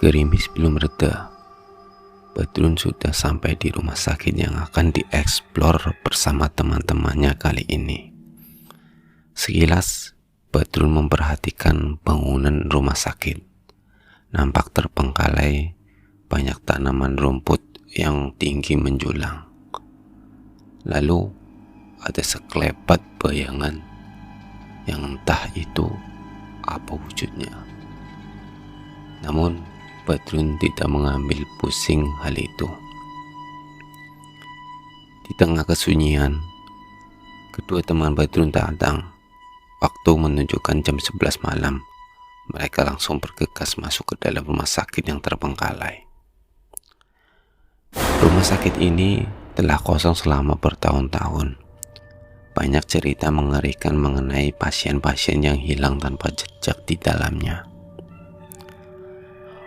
Gerimis belum reda. Badrun sudah sampai di rumah sakit yang akan dieksplor bersama teman-temannya kali ini. Sekilas, Badrun memperhatikan bangunan rumah sakit. Nampak terbengkalai, banyak tanaman rumput yang tinggi menjulang. Lalu, ada sekelebat bayangan yang entah itu apa wujudnya. Namun, Badrun tidak mengambil pusing hal itu. Di tengah kesunyian, kedua teman Badrun datang. Waktu menunjukkan jam 11 malam, mereka langsung bergegas masuk ke dalam rumah sakit yang terbengkalai. Rumah sakit ini telah kosong selama bertahun-tahun. Banyak cerita mengerikan mengenai pasien-pasien yang hilang tanpa jejak di dalamnya.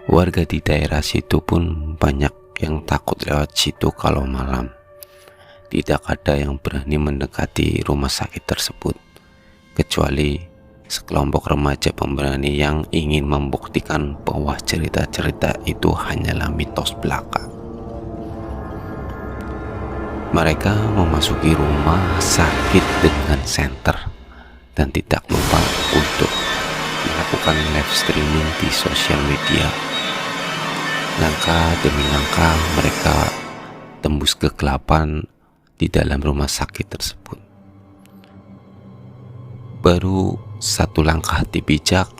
Warga di daerah situ pun banyak yang takut lewat situ kalau malam. Tidak ada yang berani mendekati rumah sakit tersebut, kecuali sekelompok remaja pemberani yang ingin membuktikan bahwa cerita-cerita itu hanyalah mitos belaka. Mereka memasuki rumah sakit dengan senter dan tidak lupa untuk melakukan live streaming di sosial media. Langkah demi langkah mereka tembus kegelapan di dalam rumah sakit tersebut. Baru satu langkah dipijak,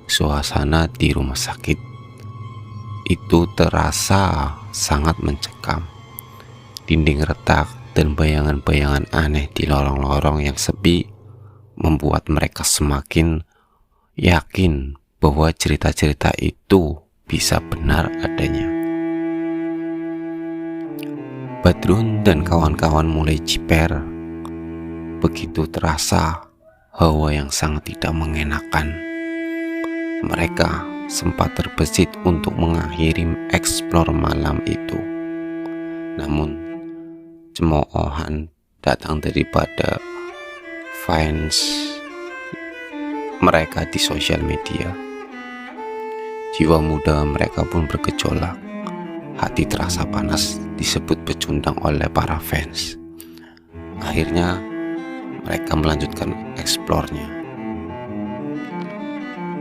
suasana di rumah sakit itu terasa sangat mencekam. Dinding retak dan bayangan-bayangan aneh di lorong-lorong yang sepi membuat mereka semakin yakin bahwa cerita-cerita itu bisa benar adanya. Badrun dan kawan-kawan mulai jiper. Begitu terasa hawa yang sangat tidak mengenakan. Mereka sempat terbesit untuk mengakhiri eksplor malam itu. Namun, cemoohan datang daripada fans mereka di sosial media. Jiwa muda mereka pun bergejolak. Hati terasa panas disebut pecundang oleh para fans. Akhirnya mereka melanjutkan eksplornya.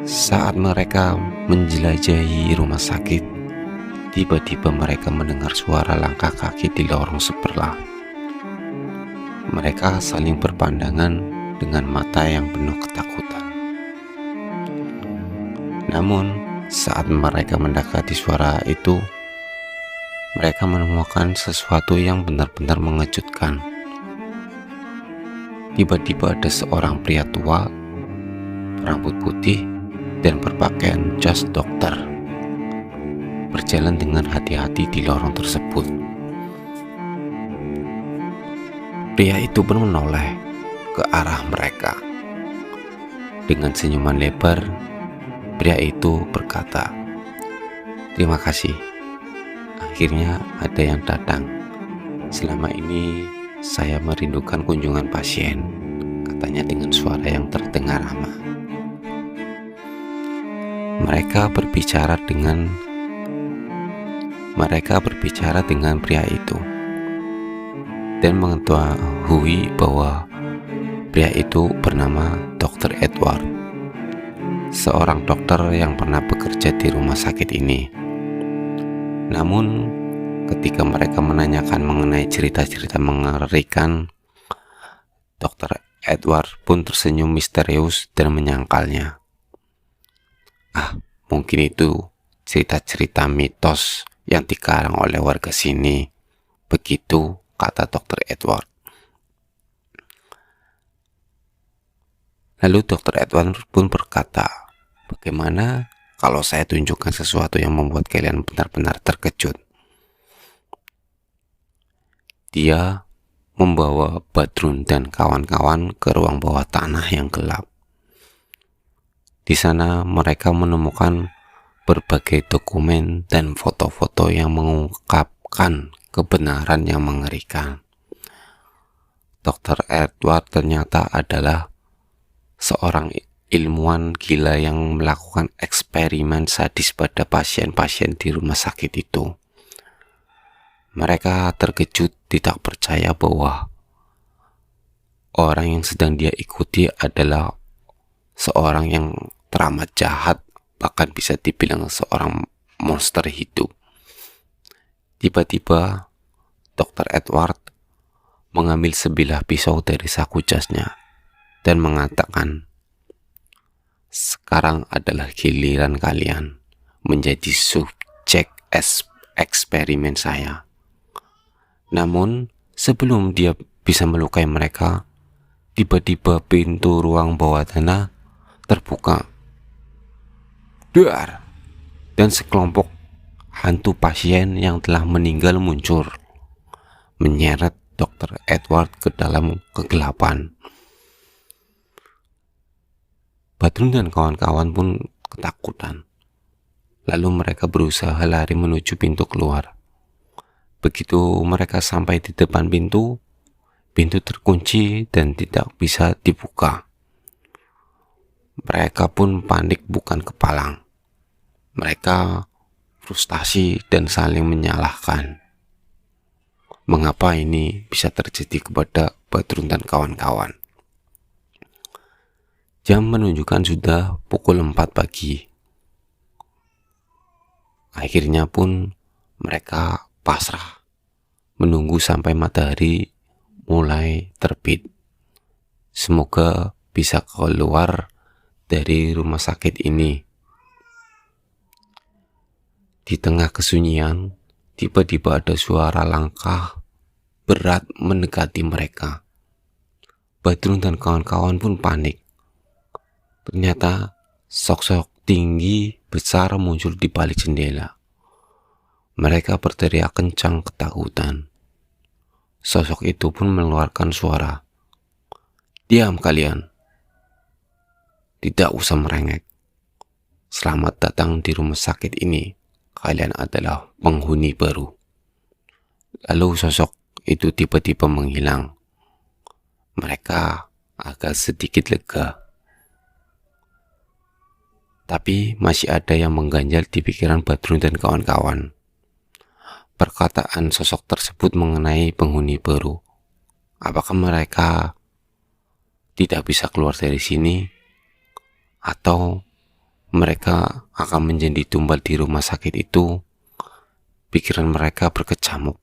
Saat mereka menjelajahi rumah sakit, tiba-tiba mereka mendengar suara langkah kaki di lorong sebelah. Mereka saling berpandangan dengan mata yang penuh ketakutan. Namun, saat mereka mendekati suara itu, mereka menemukan sesuatu yang benar-benar mengejutkan. Tiba-tiba ada seorang pria tua, berambut putih, dan berpakaian jas dokter, berjalan dengan hati-hati di lorong tersebut. Pria itu pun menoleh ke arah mereka. Dengan senyuman lebar, pria itu berkata, "Terima kasih. Akhirnya ada yang datang. Selama ini saya merindukan kunjungan pasien," katanya dengan suara yang terdengar ramah. Mereka berbicara dengan pria itu dan mengetahui bahwa pria itu bernama Dr. Edward, seorang dokter yang pernah bekerja di rumah sakit ini. Namun, ketika mereka menanyakan mengenai cerita-cerita mengerikan, Dr. Edward pun tersenyum misterius dan menyangkalnya. Mungkin itu cerita-cerita mitos yang dikarang oleh warga sini. Begitu kata Dr. Edward. Lalu Dr. Edward pun berkata, "Bagaimana kalau saya tunjukkan sesuatu yang membuat kalian benar-benar terkejut?" Dia membawa Badrun dan kawan-kawan ke ruang bawah tanah yang gelap. Di sana mereka menemukan berbagai dokumen dan foto-foto yang mengungkapkan kebenaran yang mengerikan. Dr. Edward ternyata adalah seorang ilmuwan gila yang melakukan eksperimen sadis pada pasien-pasien di rumah sakit itu. Mereka terkejut, tidak percaya bahwa orang yang sedang dia ikuti adalah seorang yang teramat jahat, bahkan bisa dibilang seorang monster hidup. Tiba-tiba Dr. Edward mengambil sebilah pisau dari saku jasnya dan mengatakan, "Sekarang adalah giliran kalian menjadi subjek eksperimen saya." Namun sebelum dia bisa melukai mereka, tiba-tiba pintu ruang bawah tanah terbuka. Dar! Dan sekelompok hantu pasien yang telah meninggal muncul, menyeret Dr. Edward ke dalam kegelapan. Badrun dan kawan-kawan pun ketakutan. Lalu mereka berusaha lari menuju pintu keluar. Begitu mereka sampai di depan pintu, pintu terkunci dan tidak bisa dibuka. Mereka pun panik bukan kepalang. Mereka frustasi dan saling menyalahkan. Mengapa ini bisa terjadi kepada Badrun dan kawan-kawan? Jam menunjukkan sudah pukul 4 pagi. Akhirnya pun mereka pasrah, menunggu sampai matahari mulai terbit. Semoga bisa keluar dari rumah sakit ini. Di tengah kesunyian, tiba-tiba ada suara langkah berat mendekati mereka. Badrun dan kawan-kawan pun panik. Ternyata sosok tinggi besar muncul di balik jendela. Mereka berteriak kencang ketakutan. Sosok itu pun mengeluarkan suara, "Diam kalian. Tidak usah merengek. Selamat datang di rumah sakit ini. Kalian adalah penghuni baru." Lalu sosok itu tiba-tiba menghilang. Mereka agak sedikit lega. Tapi masih ada yang mengganjal di pikiran Badrun dan kawan-kawan. Perkataan sosok tersebut mengenai penghuni baru. Apakah mereka tidak bisa keluar dari sini? Atau mereka akan menjadi tumbal di rumah sakit itu? Pikiran mereka berkecamuk.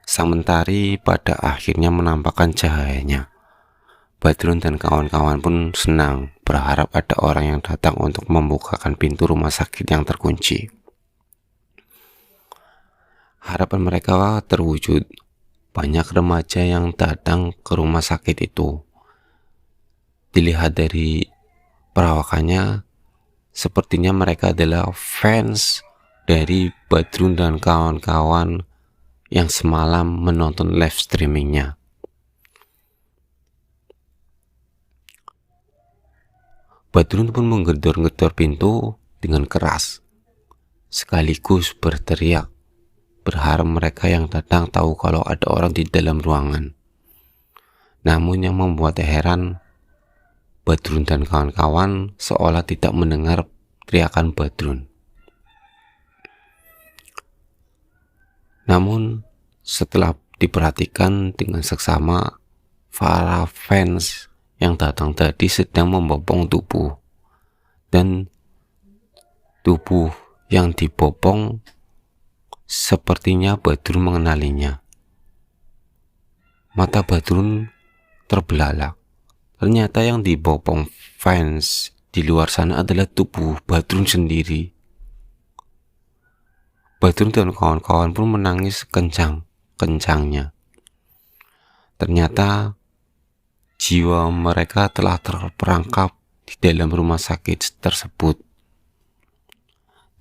Sang mentari pada akhirnya menampakkan cahayanya. Badrun dan kawan-kawan pun senang, berharap ada orang yang datang untuk membukakan pintu rumah sakit yang terkunci. Harapan mereka terwujud. Banyak remaja yang datang ke rumah sakit itu. Dilihat dari perawakannya, sepertinya mereka adalah fans dari Badrun dan kawan-kawan yang semalam menonton live streamingnya. Badrun pun menggedor-gedor pintu dengan keras, sekaligus berteriak, berharap mereka yang datang tahu kalau ada orang di dalam ruangan. Namun yang membuat heran, Badrun dan kawan-kawan seolah tidak mendengar teriakan Badrun. Namun setelah diperhatikan dengan seksama, para fans yang datang tadi sedang membopong tubuh, dan tubuh yang dibopong sepertinya Badrun mengenalinya. Mata Badrun terbelalak. Ternyata yang dibopong fans di luar sana adalah tubuh Badrun sendiri. Badrun dan kawan-kawan pun menangis kencang-kencangnya. Ternyata jiwa mereka telah terperangkap di dalam rumah sakit tersebut,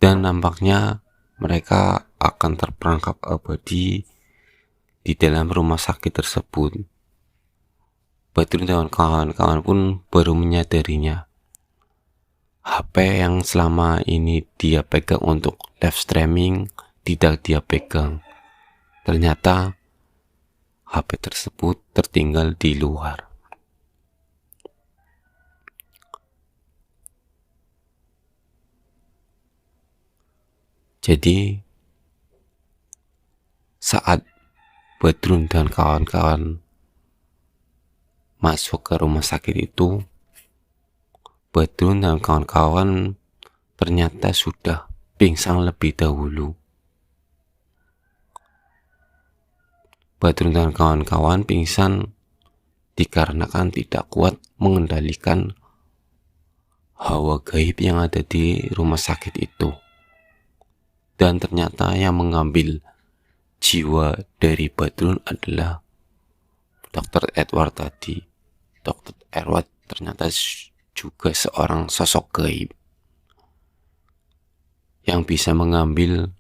dan nampaknya mereka akan terperangkap abadi di dalam rumah sakit tersebut. Badrun dan kawan-kawan pun baru menyadarinya. HP yang selama ini dia pegang untuk live streaming tidak dia pegang. Ternyata HP tersebut tertinggal di luar. Jadi saat Badrun dan kawan-kawan masuk ke rumah sakit itu, Badrun dan kawan-kawan ternyata sudah pingsan lebih dahulu. Badrun dan kawan-kawan pingsan dikarenakan tidak kuat mengendalikan hawa gaib yang ada di rumah sakit itu. Dan ternyata yang mengambil jiwa dari Badrun adalah Dr. Edward tadi. Dr. Edward ternyata juga seorang sosok gaib yang bisa mengambil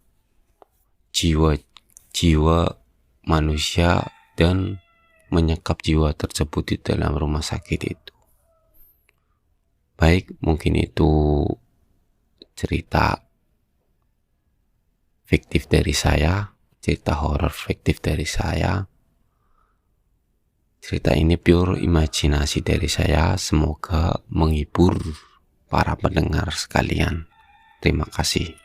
jiwa manusia dan menyekap jiwa tersebut di dalam rumah sakit itu. Baik, mungkin itu cerita fiktif dari saya, cerita horor fiktif dari saya. Cerita ini pure imajinasi dari saya, semoga menghibur para pendengar sekalian. Terima kasih.